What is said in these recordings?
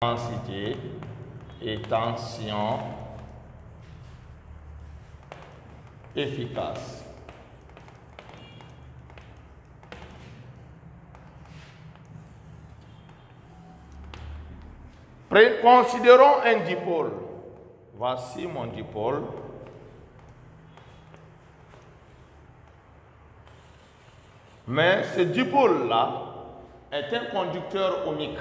Intensité et tension efficace. Considérons un dipôle. Voici mon dipôle. Mais ce dipôle-là est un conducteur ohmique.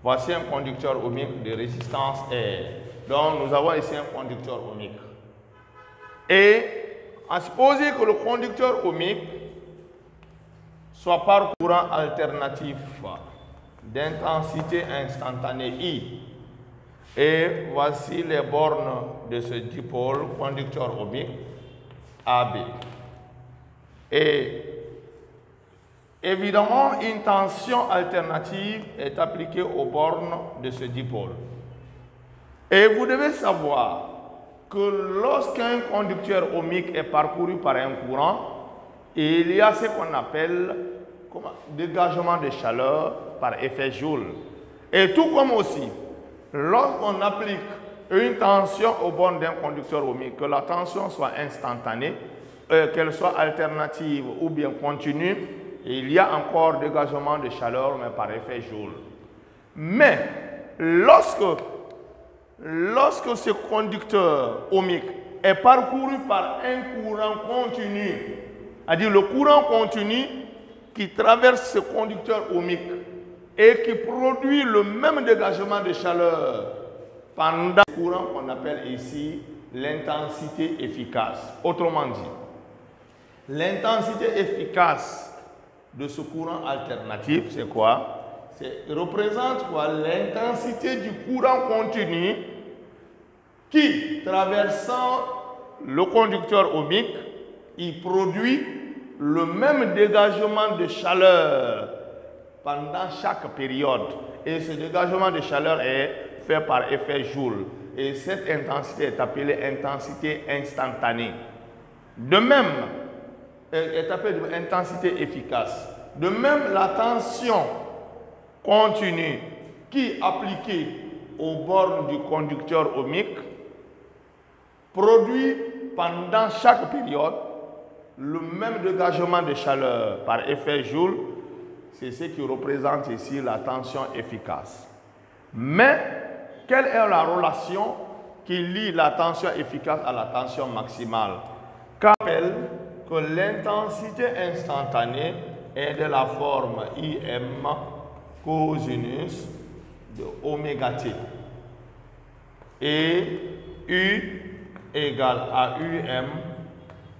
Voici un conducteur ohmique de résistance R. Donc nous avons ici un conducteur ohmique. Et à supposer que le conducteur ohmique soit par courant alternatif d'intensité instantanée I. Et voici les bornes de ce dipôle conducteur ohmique AB. Et évidemment, une tension alternative est appliquée aux bornes de ce dipôle. Et vous devez savoir que lorsqu'un conducteur ohmique est parcouru par un courant, il y a ce qu'on appelle dégagement de chaleur par effet Joule. Et tout comme aussi, lorsqu'on applique une tension aux bornes d'un conducteur ohmique, que la tension soit instantanée, qu'elle soit alternative ou bien continue, il y a encore dégagement de chaleur, mais par effet Joule. Mais lorsque ce conducteur ohmique est parcouru par un courant continu, c'est-à-dire le courant continu qui traverse ce conducteur ohmique et qui produit le même dégagement de chaleur pendant le courant qu'on appelle ici l'intensité efficace. Autrement dit, l'intensité efficace de ce courant alternatif, c'est quoi? Représente quoi? L'intensité du courant continu qui, traversant le conducteur ohmique, il produit le même dégagement de chaleur pendant chaque période. Et ce dégagement de chaleur est fait par effet Joule. Et cette intensité est appelée intensité instantanée. De même, est appelée intensité efficace. De même, la tension continue qui est appliquée aux bornes du conducteur ohmique produit pendant chaque période le même dégagement de chaleur par effet Joule. C'est ce qui représente ici la tension efficace. Mais, quelle est la relation qui lie la tension efficace à la tension maximale? Qu'appelle que l'intensité instantanée est de la forme IM cosinus de oméga t. Et U égale à UM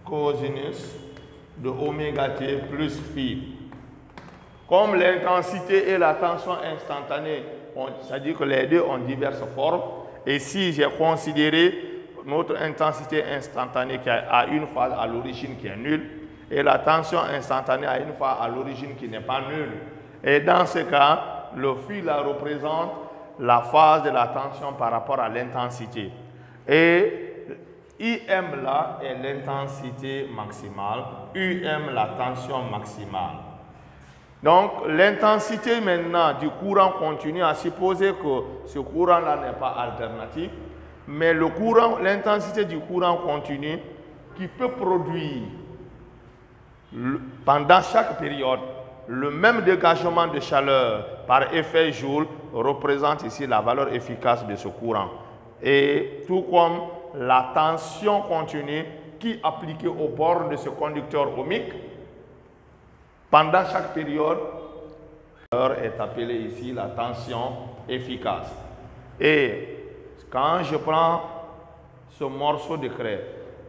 cosinus de oméga t plus phi. Comme l'intensité et la tension instantanée, c'est-à-dire que les deux ont diverses formes, et si j'ai considéré notre intensité instantanée qui a une phase à l'origine qui est nulle, et la tension instantanée a une phase à l'origine qui n'est pas nulle. Et dans ce cas, le phi là représente la phase de la tension par rapport à l'intensité. Et IM là est l'intensité maximale, UM la tension maximale. Donc l'intensité maintenant du courant continu, à supposer que ce courant là n'est pas alternatif, mais l'intensité du courant continu qui peut produire pendant chaque période le même dégagement de chaleur par effet Joule représente ici la valeur efficace de ce courant. Et tout comme la tension continue qui appliquée au bord de ce conducteur ohmique pendant chaque période est appelée ici la tension efficace. Et quand je prends ce morceau de craie,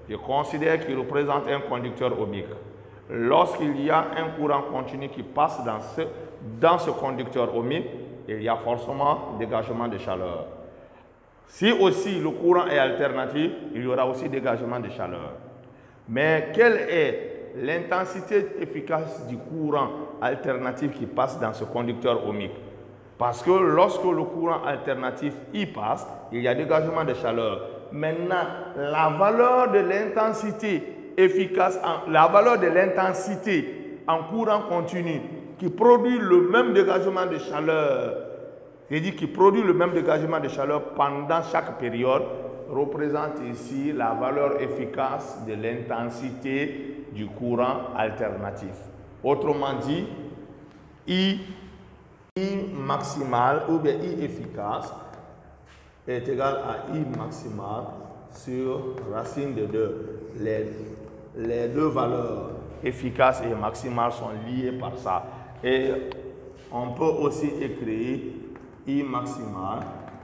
je considère qu'il représente un conducteur ohmique. Lorsqu'il y a un courant continu qui passe dans ce conducteur ohmique, il y a forcément dégagement de chaleur. Si aussi le courant est alternatif, il y aura aussi dégagement de chaleur. Mais quelle est l'intensité efficace du courant alternatif qui passe dans ce conducteur ohmique? Parce que lorsque le courant alternatif y passe, il y a dégagement de chaleur. Maintenant, la valeur de l'intensité efficace, la valeur de l'intensité en courant continu qui produit le même dégagement de chaleur c'est-à-dire qui produit le même dégagement de chaleur pendant chaque période, représente ici la valeur efficace de l'intensité du courant alternatif. Autrement dit, I maximal ou bien I efficace est égal à I maximal sur racine de 2. Les deux valeurs efficaces et maximales sont liées par ça. Et on peut aussi écrire I maximal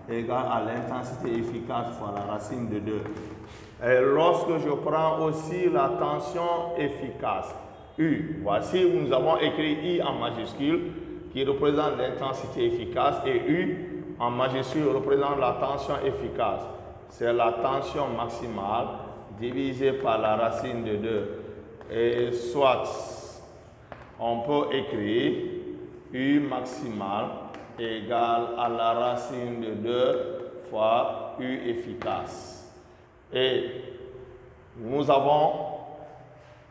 égale à l'intensité efficace fois la racine de 2. Et lorsque je prends aussi la tension efficace, U, voici où nous avons écrit I en majuscule qui représente l'intensité efficace et U en majuscule représente la tension efficace. C'est la tension maximale divisée par la racine de 2. Et soit on peut écrire U maximal égale à la racine de 2 fois U efficace. Et nous avons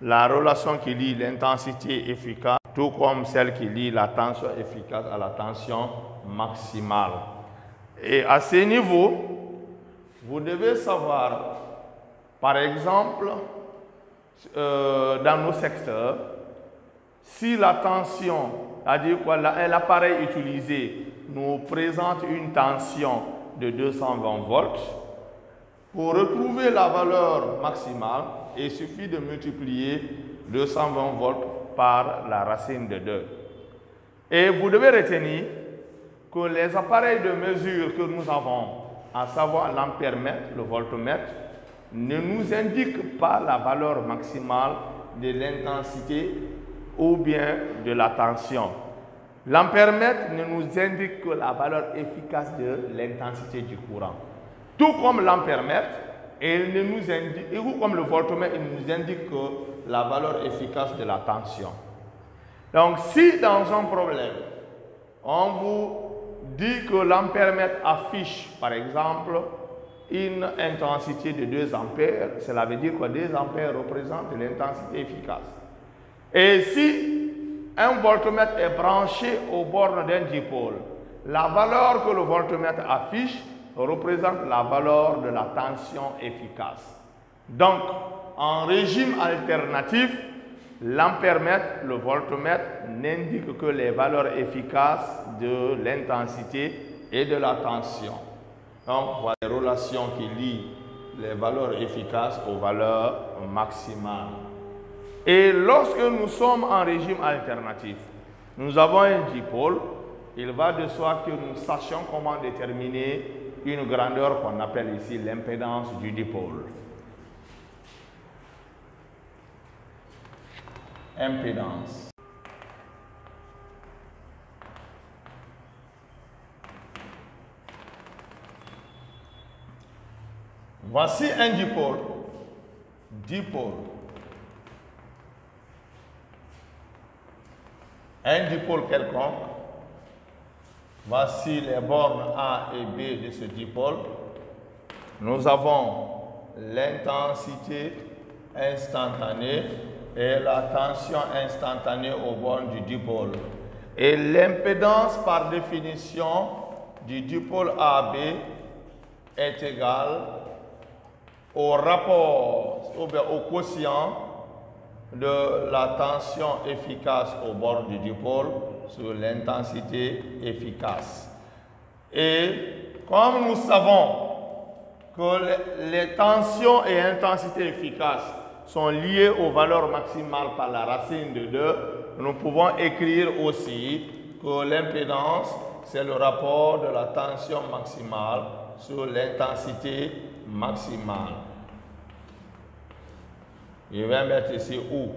la relation qui lie l'intensité efficace, tout comme celle qui lie la tension efficace à la tension maximale. Et à ce niveau, vous devez savoir, par exemple, dans nos secteurs, si la tension, c'est-à-dire l'appareil utilisé nous présente une tension de 220 volts, pour retrouver la valeur maximale, il suffit de multiplier 220 volts par la racine de 2. Et vous devez retenir que les appareils de mesure que nous avons, à savoir l'ampèremètre, le voltmètre, ne nous indiquent pas la valeur maximale de l'intensité ou bien de la tension. L'ampèremètre ne nous indique que la valeur efficace de l'intensité du courant. Tout comme l'ampèremètre, ou comme le voltmètre, il nous indique que la valeur efficace de la tension. Donc, si dans un problème, on vous dit que l'ampèremètre affiche, par exemple, une intensité de 2 ampères, cela veut dire que 2 ampères représentent l'intensité efficace. Et si un voltmètre est branché aux bornes d'un dipôle, la valeur que le voltmètre affiche représente la valeur de la tension efficace. Donc, en régime alternatif, l'ampèremètre, le voltmètre, n'indique que les valeurs efficaces de l'intensité et de la tension. Donc, voilà les relations qui lient les valeurs efficaces aux valeurs maximales. Et lorsque nous sommes en régime alternatif, nous avons un dipôle, il va de soi que nous sachions comment déterminer une grandeur qu'on appelle ici l'impédance du dipôle. Impédance. Voici un dipôle. Un dipôle quelconque. Voici les bornes A et B de ce dipôle. Nous avons l'intensité instantanée et la tension instantanée aux bornes du dipôle. Et l'impédance par définition du dipôle AB est égale au rapport ou bien au quotient de la tension efficace au bord du dipôle sur l'intensité efficace. Et comme nous savons que les tensions et intensités efficaces sont liées aux valeurs maximales par la racine de 2, nous pouvons écrire aussi que l'impédance, c'est le rapport de la tension maximale sur l'intensité maximale. Je vais mettre ici U.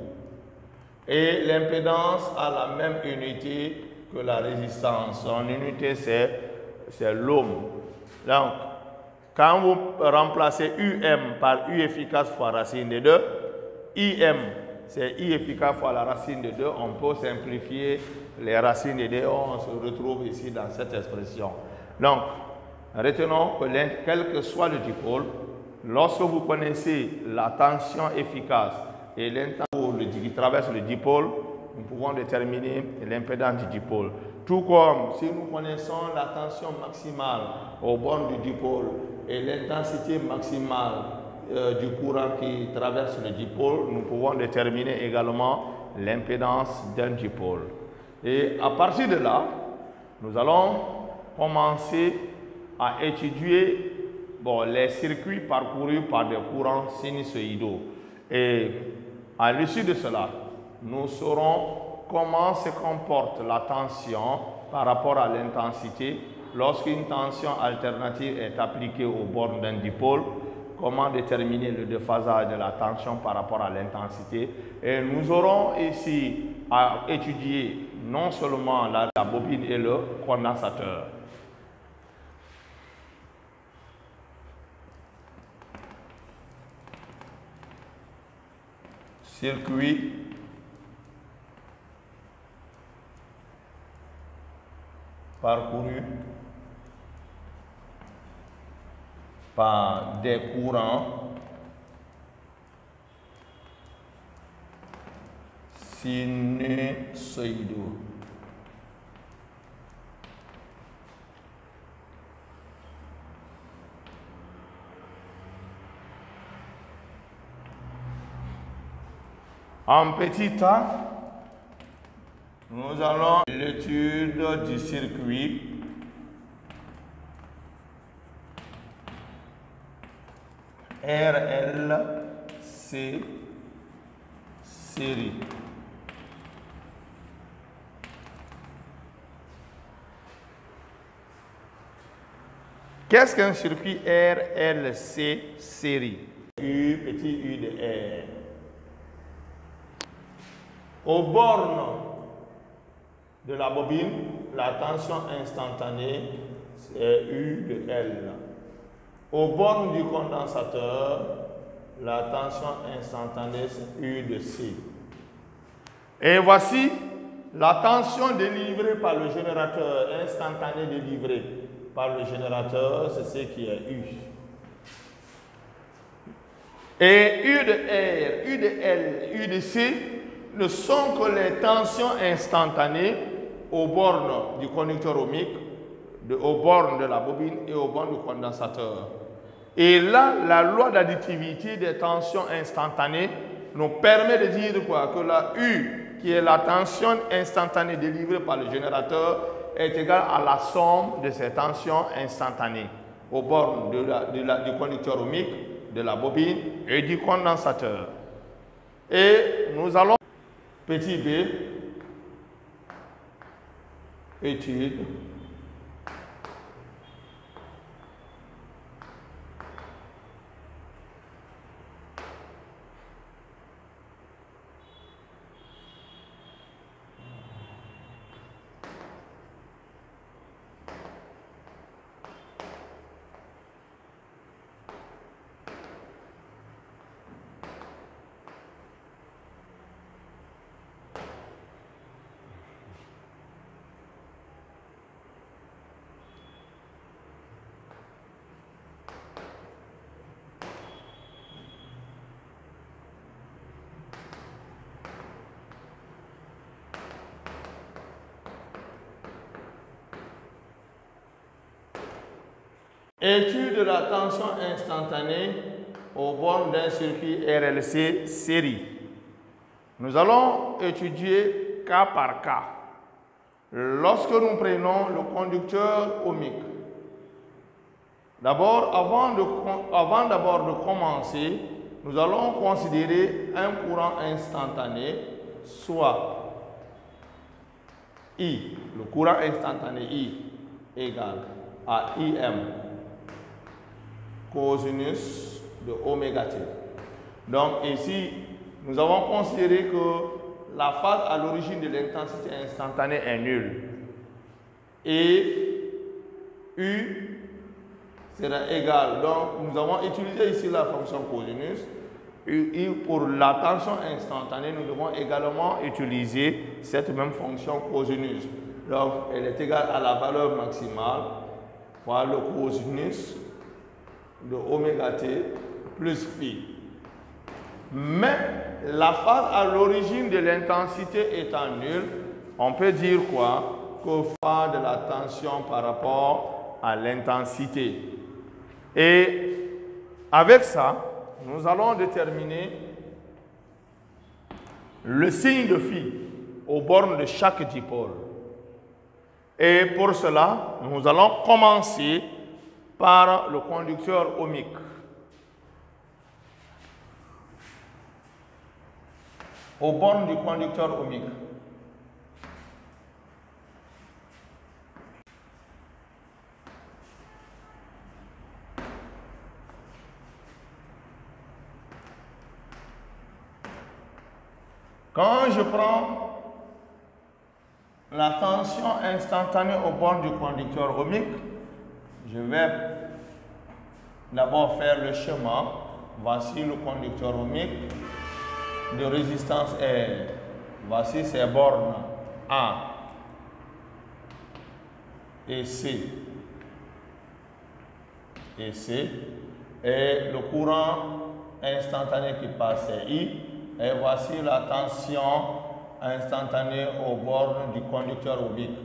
Et l'impédance a la même unité que la résistance. Son unité, c'est l'ohm. Donc, quand vous remplacez UM par U efficace fois racine de 2, IM, c'est I efficace fois la racine de 2, on peut simplifier les racines de 2, on se retrouve ici dans cette expression. Donc, retenons que quel que soit le dipôle, lorsque vous connaissez la tension efficace et l'intensité qui traverse le dipôle, nous pouvons déterminer l'impédance du dipôle. Tout comme si nous connaissons la tension maximale au bord du dipôle et l'intensité maximale du courant qui traverse le dipôle, nous pouvons déterminer également l'impédance d'un dipôle. Et à partir de là, nous allons commencer à étudier les circuits parcourus par des courants sinusoïdaux. Et à l'issue de cela, nous saurons comment se comporte la tension par rapport à l'intensité lorsqu'une tension alternative est appliquée au bord d'un dipôle, comment déterminer le déphasage de la tension par rapport à l'intensité. Et nous aurons ici à étudier non seulement la bobine et le condensateur. Circuit parcouru par des courants sinusoïdaux. En petit a, nous allons l'étude du circuit RLC série. Qu'est-ce qu'un circuit RLC série? U, petit u de R. Aux bornes de la bobine, la tension instantanée, c'est U de L. Aux bornes du condensateur, la tension instantanée, c'est U de C. Et voici la tension délivrée par le générateur, instantanée délivrée par le générateur, c'est ce qui est U. Et U de R, U de L, U de C ne sont que les tensions instantanées aux bornes du conducteur ohmique, aux bornes de la bobine et aux bornes du condensateur. Et là, la loi d'additivité des tensions instantanées nous permet de dire quoi? Que la U, qui est la tension instantanée délivrée par le générateur, est égale à la somme de ces tensions instantanées aux bornes du conducteur ohmique, de la bobine et du condensateur. Et nous allons, petit b, étude étude de la tension instantanée au bord d'un circuit RLC série. Nous allons étudier cas par cas. Lorsque nous prenons le conducteur ohmique, d'abord, avant d'abord de commencer, nous allons considérer un courant instantané, soit I, le courant instantané I égale à IM cosinus de oméga t. Donc ici, nous avons considéré que la phase à l'origine de l'intensité instantanée est nulle. Et U sera égal. Donc nous avons utilisé ici la fonction cosinus. Et pour la tension instantanée, nous devons également utiliser cette même fonction cosinus. Donc elle est égale à la valeur maximale fois le cosinus de oméga t plus phi. Mais la phase à l'origine de l'intensité étant nulle, on peut dire quoi? que fois de la tension par rapport à l'intensité. Et avec ça, nous allons déterminer le signe de phi aux bornes de chaque dipôle. Et pour cela, nous allons commencer par le conducteur ohmique. Aux bornes du conducteur ohmique. Quand je prends la tension instantanée aux bornes du conducteur ohmique, je vais d'abord faire le schéma. Voici le conducteur ohmique de résistance R. Voici ses bornes A et C. Et C. Et le courant instantané qui passe, c'est I. Et voici la tension instantanée aux bornes du conducteur ohmique.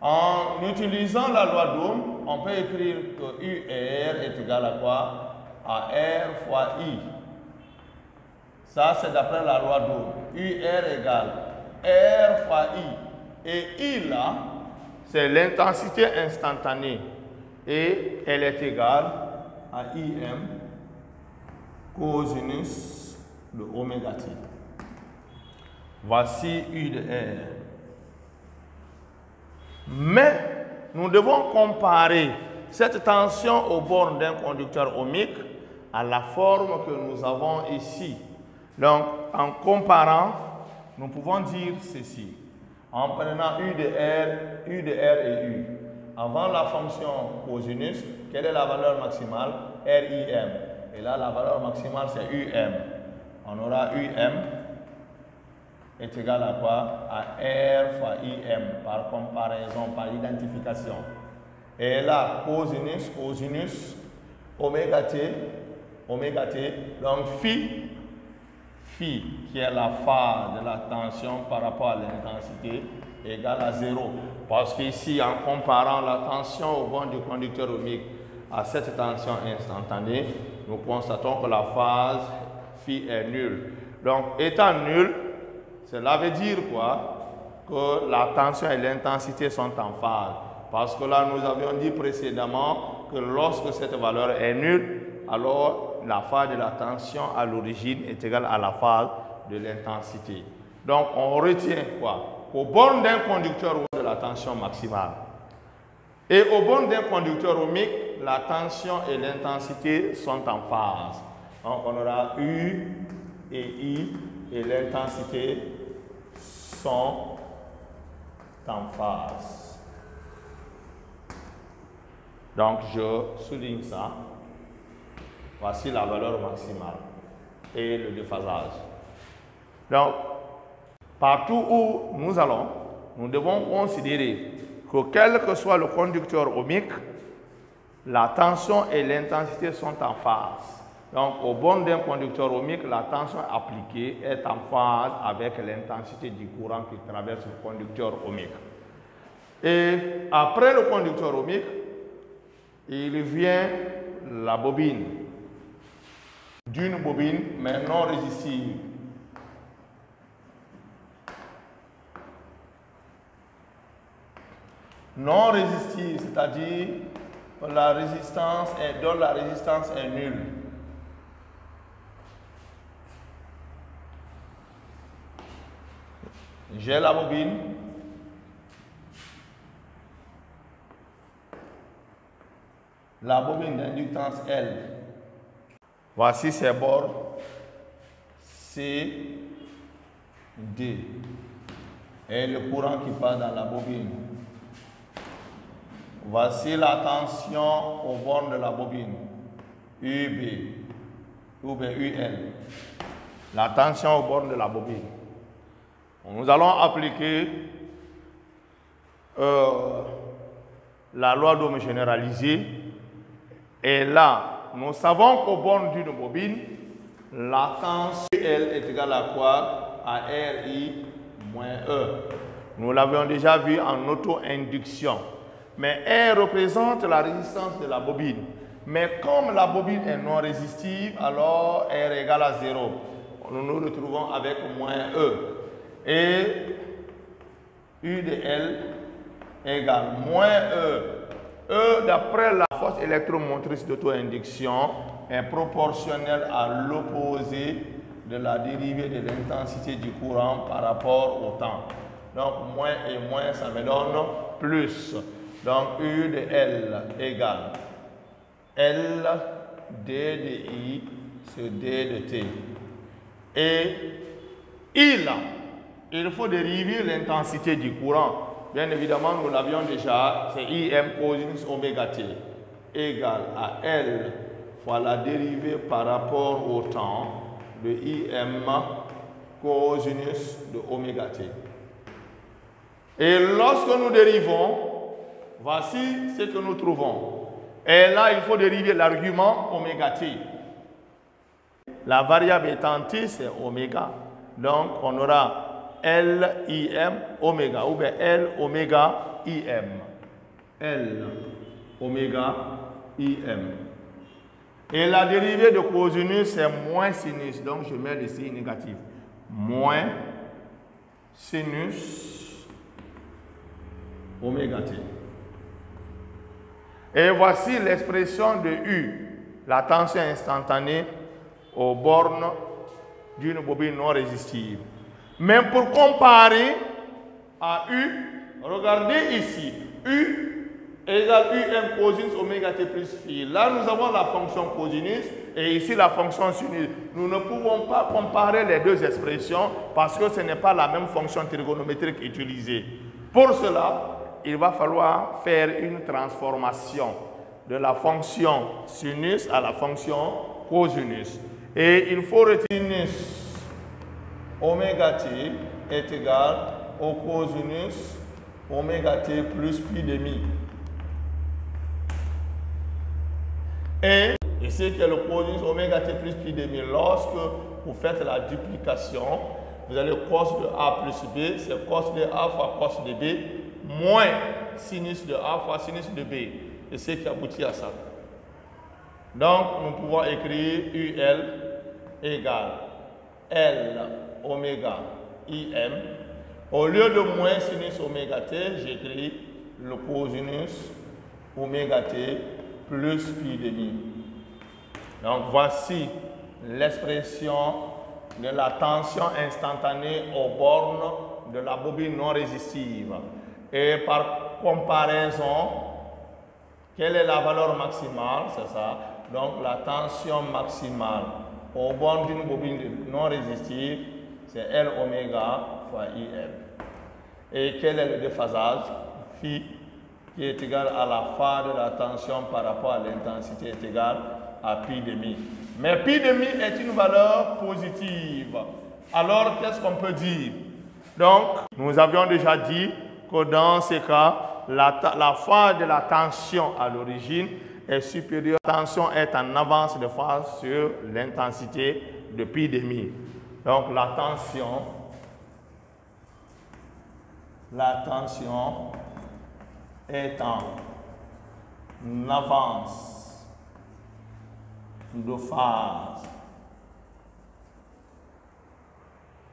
En utilisant la loi d'Ohm, on peut écrire que UR est égal à quoi? À R fois I. Ça, c'est d'après la loi d'Ohm. UR égale R fois I. Et I, là, c'est l'intensité instantanée. Et elle est égale à IM cosinus de oméga t. Voici U de R. Mais nous devons comparer cette tension aux bornes d'un conducteur ohmique à la forme que nous avons ici. Donc, en comparant, nous pouvons dire ceci. En prenant U de R et U. Avant la fonction cosinus, quelle est la valeur maximale? RIM. Et là, la valeur maximale, c'est UM. On aura UM est égal à quoi? À R fois IM, par comparaison, par identification. Et là, cosinus, oméga t, donc phi, qui est la phase de la tension par rapport à l'intensité, égale à 0. Parce qu'ici, en comparant la tension au borne du conducteur ohmique à cette tension instantanée, nous constatons que la phase phi est nulle. Donc, étant nulle, cela veut dire quoi? Que la tension et l'intensité sont en phase. Parce que là, nous avions dit précédemment que lorsque cette valeur est nulle, alors la phase de la tension à l'origine est égale à la phase de l'intensité. Donc, on retient quoi? Au borne d'un conducteur de la tension maximale. Et au borne d'un conducteur ohmique, la tension et l'intensité sont en phase. Donc, on aura U et I et l'intensité sont en phase. Donc, je souligne ça. Voici la valeur maximale et le déphasage. Donc, partout où nous allons, nous devons considérer que quel que soit le conducteur ohmique, la tension et l'intensité sont en phase. Donc, au borne d'un conducteur ohmique, la tension appliquée est en phase avec l'intensité du courant qui traverse le conducteur ohmique. Et après le conducteur ohmique, il vient la bobine. D'une bobine, mais non résistive. Non résistive, c'est-à-dire que la résistance est nulle. J'ai la bobine. La bobine d'inductance L. Voici ses bords C, D. Et le courant qui passe dans la bobine. Voici la tension au bornes de la bobine. UB, UL. La tension au bornes de la bobine. Nous allons appliquer la loi d'Ohm généralisée. Et là, nous savons qu'au borne d'une bobine, la tension L est égale à quoi? À RI moins E. Nous l'avions déjà vu en auto-induction. Mais R représente la résistance de la bobine. Mais comme la bobine est non résistive, alors R égale à 0. Nous nous retrouvons avec moins E. Et U de L égale moins E. E, d'après la force électromotrice d'auto-induction, est proportionnelle à l'opposé de la dérivée de l'intensité du courant par rapport au temps. Donc, moins et moins, ça me donne plus. Donc, U de L égale L D de I sur D de T. Et I là, il faut dériver l'intensité du courant. Bien évidemment, nous l'avions déjà, c'est IM cosinus oméga T égale à L fois la dérivée par rapport au temps de IM cosinus de oméga T. Et lorsque nous dérivons, voici ce que nous trouvons. Et là, il faut dériver l'argument oméga T. La variable étant T, c'est oméga. Donc, on aura L, IM, oméga, ou bien L, oméga, IM. L, oméga, IM. Et la dérivée de cosinus, c'est moins sinus. Donc, je mets le signe négatif. Moins sinus, oméga T. Et voici l'expression de U, la tension instantanée aux bornes d'une bobine non résistive. Mais pour comparer à U, regardez ici, U égale UM cosinus oméga T plus phi. Là, nous avons la fonction cosinus et ici la fonction sinus. Nous ne pouvons pas comparer les deux expressions parce que ce n'est pas la même fonction trigonométrique utilisée. Pour cela, il va falloir faire une transformation de la fonction sinus à la fonction cosinus. Et il faut retenir oméga T est égal au cosinus oméga T plus pi demi. Et ici qui est le cosinus oméga T plus pi demi. Lorsque vous faites la duplication, vous avez cos de A plus B, c'est cos de A fois cos de B, moins sinus de A fois sinus de B. Et c'est ce qui aboutit à ça. Donc, nous pouvons écrire UL égale L oméga IM. Au lieu de moins sinus oméga T, j'écris le cosinus oméga T plus pi demi. Donc, voici l'expression de la tension instantanée aux bornes de la bobine non résistive. Et par comparaison, quelle est la valeur maximale? C'est ça. Donc, la tension maximale au bornes d'une bobine non résistive, c'est L oméga fois IM. Et quel est le déphasage? Phi, qui est égal à la phase de la tension par rapport à l'intensité, est égal à pi demi. Mais pi demi est une valeur positive. Alors, qu'est-ce qu'on peut dire? Donc, nous avions déjà dit que dans ces cas, la phase de la tension à l'origine est supérieure. La tension est en avance de phase sur l'intensité de pi demi. Donc, la tension est en avance de phase.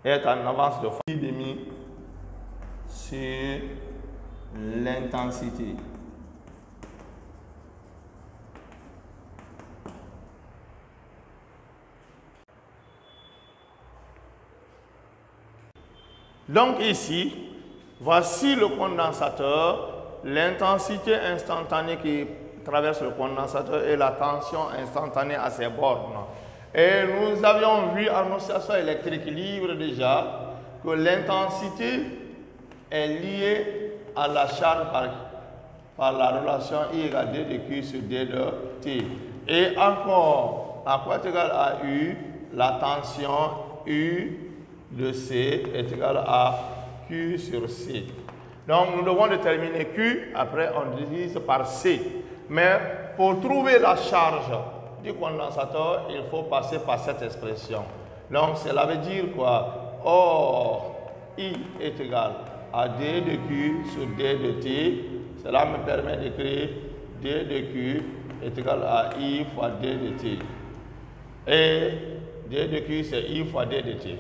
Est en avance de phase pi demi sur l'intensité. Donc ici, voici le condensateur, l'intensité instantanée qui traverse le condensateur et la tension instantanée à ses bornes. Et nous avions vu en oscillation électrique libre déjà que l'intensité est liée à la charge par la relation I égale D de Q sur D de T. Et encore, à quoi est égal à U, la tension U de C est égale à Q sur C. Donc nous devons déterminer Q, après on divise par C. Mais pour trouver la charge du condensateur, il faut passer par cette expression. Donc cela veut dire quoi? Or, I est égal à d de q sur d de t. Cela me permet d'écrire d de q est égal à I fois d de t. Et d de q, c'est I fois d de t.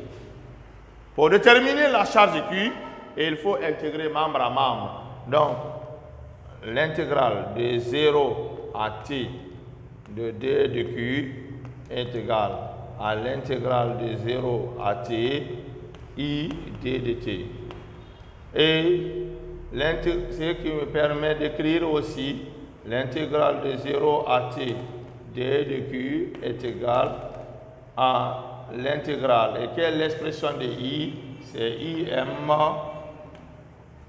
Pour déterminer la charge q, il faut intégrer membre à membre. Donc, l'intégrale de 0 à t de d de q est égale à l'intégrale de 0 à t I d de t. Et ce qui me permet d'écrire aussi l'intégrale de 0 à t d de q est égale à l'intégrale. Et quelle est l'expression de I? C'est Im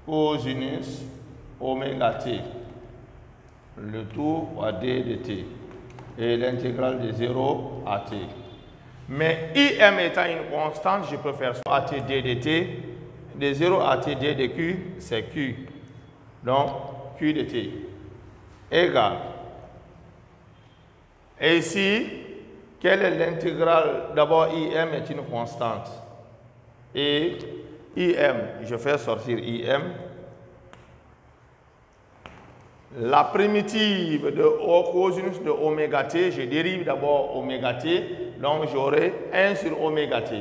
cosinus oméga t. Le tout à d de t. Et l'intégrale de 0 à t. Mais Im étant une constante, je peux faire soit at d de t. De 0 à t d de q, c'est q. Donc, q de t égale. Et ici, quelle est l'intégrale? D'abord, Im est une constante. Et Im, je fais sortir Im. La primitive de cosinus de oméga t, je dérive d'abord oméga t, donc j'aurai 1 sur oméga t.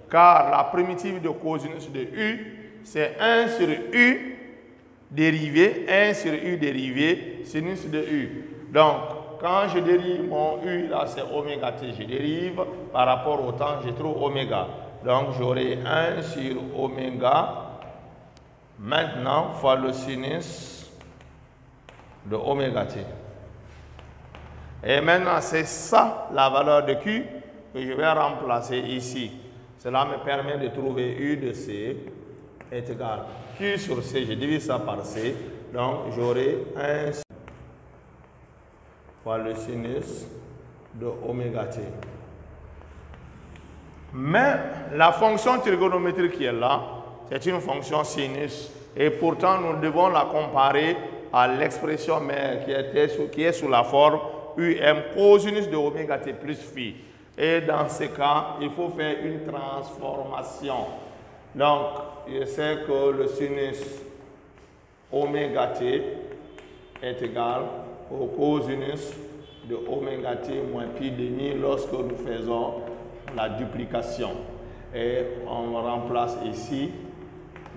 Car la primitive de cosinus de u, c'est 1 sur u dérivé, 1 sur u dérivé, sinus de u. Donc, quand je dérive mon u, là c'est oméga t, je dérive par rapport au temps, je trouve oméga. Donc, j'aurai 1 sur oméga, maintenant, fois le sinus de oméga t. Et maintenant, c'est ça la valeur de q que je vais remplacer ici. Cela me permet de trouver u de c est égal à q sur c. Je divise ça par c. Donc, j'aurai 1 fois le sinus de oméga t. Mais la fonction trigonométrique qui est là, c'est une fonction sinus. Et pourtant, nous devons la comparer à l'expression mère qui est sous la forme um cosinus de oméga t plus phi. Et dans ce cas, il faut faire une transformation. Donc, je sais que le sinus oméga t est égal au cosinus de oméga t moins pi demi lorsque nous faisons la duplication. Et on remplace ici,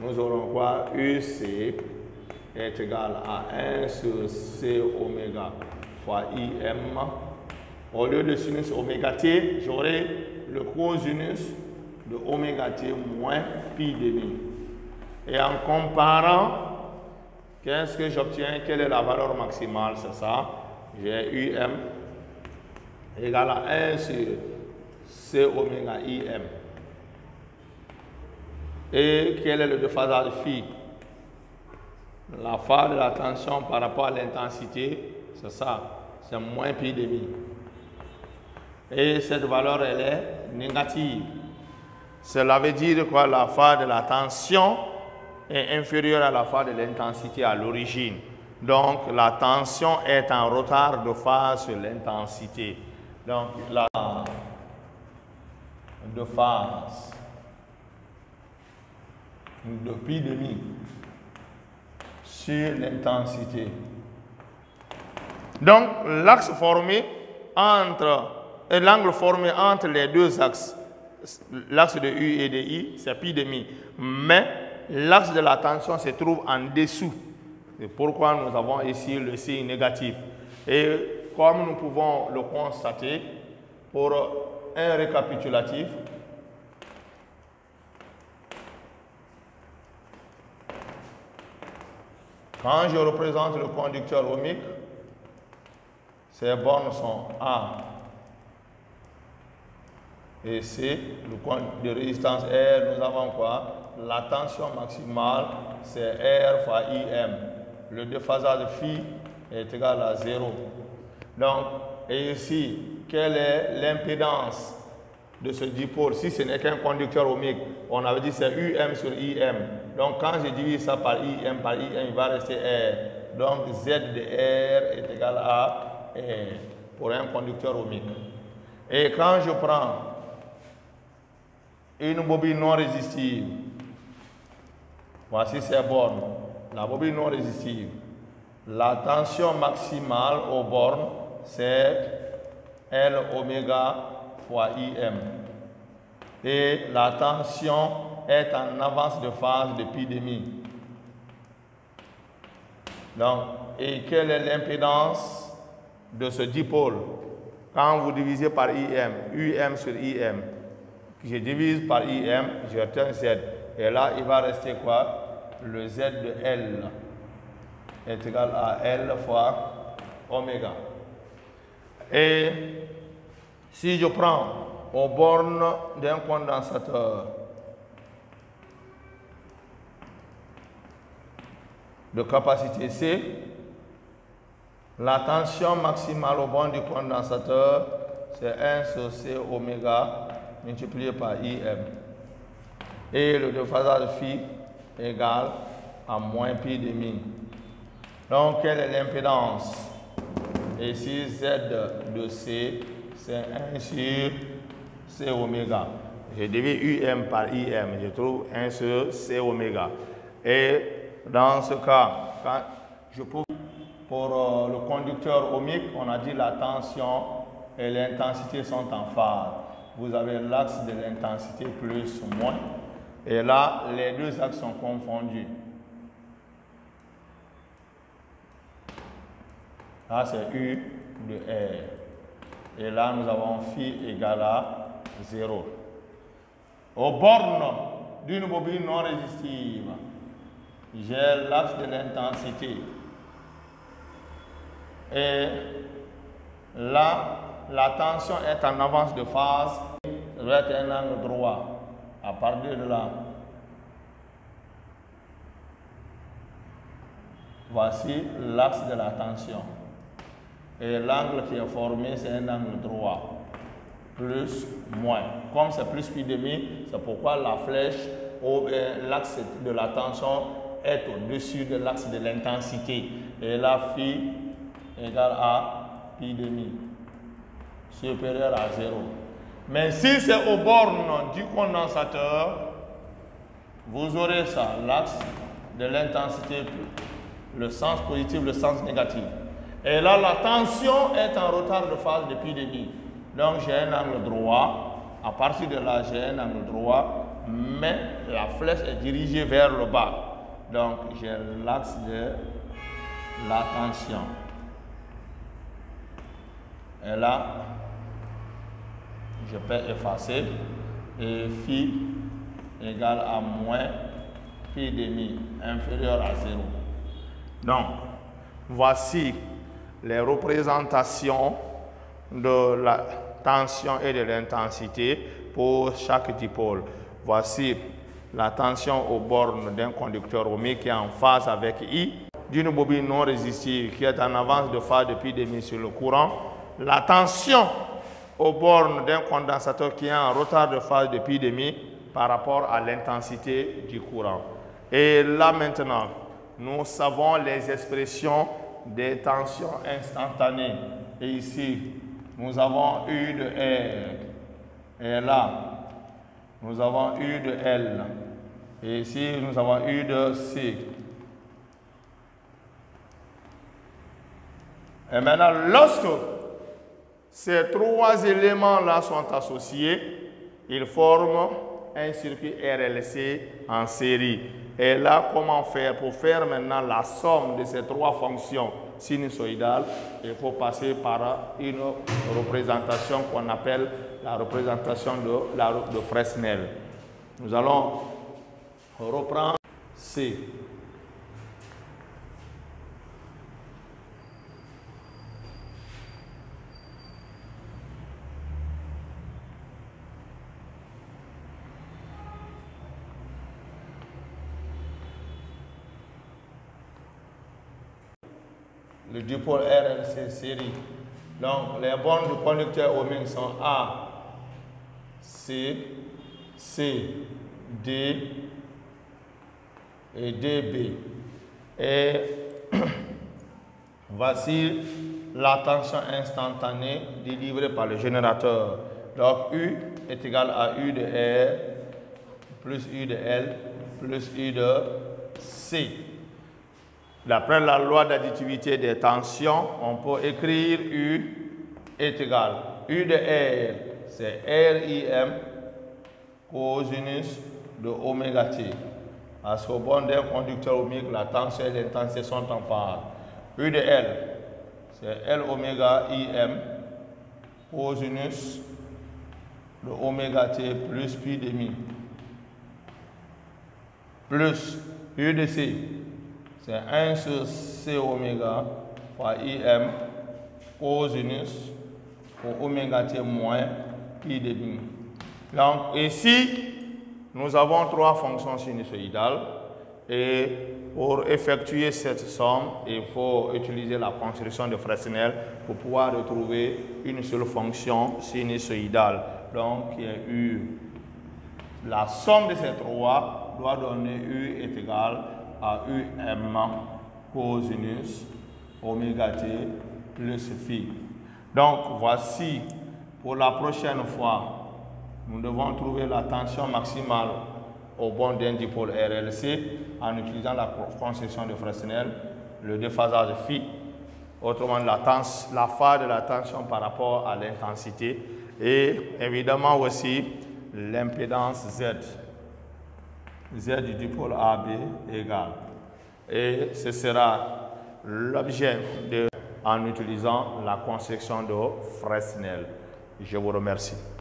nous aurons quoi? UC est égal à 1 sur C oméga fois IM. Au lieu de sinus oméga t, j'aurai le cosinus de oméga t moins pi demi. Et en comparant, qu'est-ce que j'obtiens? Quelle est la valeur maximale? C'est ça. J'ai UM égal à 1 sur C oméga IM. Et quel est le déphasage phi? La phase de la tension par rapport à l'intensité, c'est ça, c'est moins pi demi. Et cette valeur, elle est négative. Cela veut dire quoi? La phase de la tension est inférieure à la phase de l'intensité à l'origine. Donc, la tension est en retard de phase sur l'intensité. Donc, la de phase de pi demi sur l'intensité. Donc, l'axe formé entre l'angle formé entre les deux axes, l'axe de U et de I, c'est pi demi. Mais l'axe de la tension se trouve en dessous. C'est pourquoi nous avons ici le signe négatif. Et comme nous pouvons le constater, pour un récapitulatif, quand je représente le conducteur ohmique, ces bornes sont A et C. Le compte de résistance R, nous avons quoi? La tension maximale, c'est R fois IM. Le déphasage phi est égal à 0. Donc, et ici, quelle est l'impédance de ce dipôle? Si ce n'est qu'un conducteur ohmique, on avait dit c'est UM sur IM. Donc, quand je divise ça par IM, il va rester R. Donc, Z de R est égal à R pour un conducteur ohmique. Et quand je prends une bobine non résistive, Voici ces bornes. La bobine non résistive. La tension maximale aux bornes, c'est L oméga fois IM. Et la tension est en avance de phase de pi demi. Donc, et quelle est l'impédance de ce dipôle? Quand vous divisez par IM, UM sur IM, je divise par IM, je retiens Z. Et là, il va rester quoi? Le Z de L est égal à L fois oméga. Et si je prends aux bornes d'un condensateur de capacité C, la tension maximale au bornes du condensateur, c'est 1 sur C oméga multiplié par IM. Et le déphasage phi égale à moins pi demi. Donc, quelle est l'impédance? Ici, Z de C, c'est 1 sur C oméga. Je divise UM par IM, je trouve 1 sur C oméga. Et dans ce cas, quand je prouve pour le conducteur ohmique, on a dit la tension et l'intensité sont en phase. Vous avez l'axe de l'intensité plus ou moins. Et là, les deux axes sont confondus. Là, c'est U de R. Et là, nous avons phi égale à 0. Aux bornes d'une bobine non résistive, j'ai l'axe de l'intensité. Et là, la tension est en avance de phase avec un angle droit. À partir de là, voici l'axe de la tension. Et l'angle qui est formé, c'est un angle droit. Plus, moins. Comme c'est plus pi demi, c'est pourquoi la flèche, l'axe de la tension est au-dessus de l'axe de l'intensité. Et là, phi égale à pi demi, supérieur à 0. Mais si c'est aux bornes du condensateur, vous aurez ça, l'axe de l'intensité, le sens positif, le sens négatif. Et là, la tension est en retard de phase de pi demi. Donc, j'ai un angle droit. À partir de là, j'ai un angle droit, mais la flèche est dirigée vers le bas. Donc, j'ai l'axe de la tension. Et là, je peux effacer. Et phi égale à moins pi demi, inférieur à 0. Donc, voici les représentations de la tension et de l'intensité pour chaque dipôle. Voici la tension aux bornes d'un conducteur ohmique qui est en phase avec I, d'une bobine non résistive qui est en avance de phase de pi demi sur le courant, la tension aux bornes d'un condensateur qui est en retard de phase de pi demi par rapport à l'intensité du courant. Et là maintenant, nous savons les expressions des tensions instantanées. Et ici, nous avons U de R. Et là, nous avons U de L. Et ici, nous avons U de C. Et maintenant, lorsque ces trois éléments-là sont associés, ils forment un circuit RLC en série. Et là, comment faire? Pour faire maintenant la somme de ces trois fonctions sinusoïdales, il faut passer par une représentation qu'on appelle la représentation de Fresnel. Nous allons reprendre C. Le dipôle RLC série. Donc, les bornes du conducteur ohmique sont A, C, C, D et DB. Et voici la tension instantanée délivrée par le générateur. Donc, U est égal à U de R plus U de L plus U de C. D'après la loi d'additivité des tensions, on peut écrire U est égal. U de R, c'est RIM cosinus de oméga T. Parce qu'au bord d'un conducteur ohmique, la tension et l'intensité sont en phase. U de L, c'est L oméga IM cosinus de oméga T plus pi demi. Plus U de C, c'est 1 sur C oméga fois IM cosinus pour oméga T moins pi demi. Donc ici, nous avons trois fonctions sinusoïdales et pour effectuer cette somme, il faut utiliser la construction de Fresnel pour pouvoir retrouver une seule fonction sinusoïdale. Donc, il y a U. La somme de ces trois doit donner U est égal à UM cosinus oméga T plus phi. Donc, voici pour la prochaine fois. Nous devons trouver la tension maximale au bord d'un dipôle RLC en utilisant la construction de Fresnel, le déphasage phi, autrement la phase de la tension par rapport à l'intensité et évidemment aussi l'impédance Z. Z du dipôle AB égale. Et ce sera l'objet en utilisant la construction de Fresnel. Je vous remercie.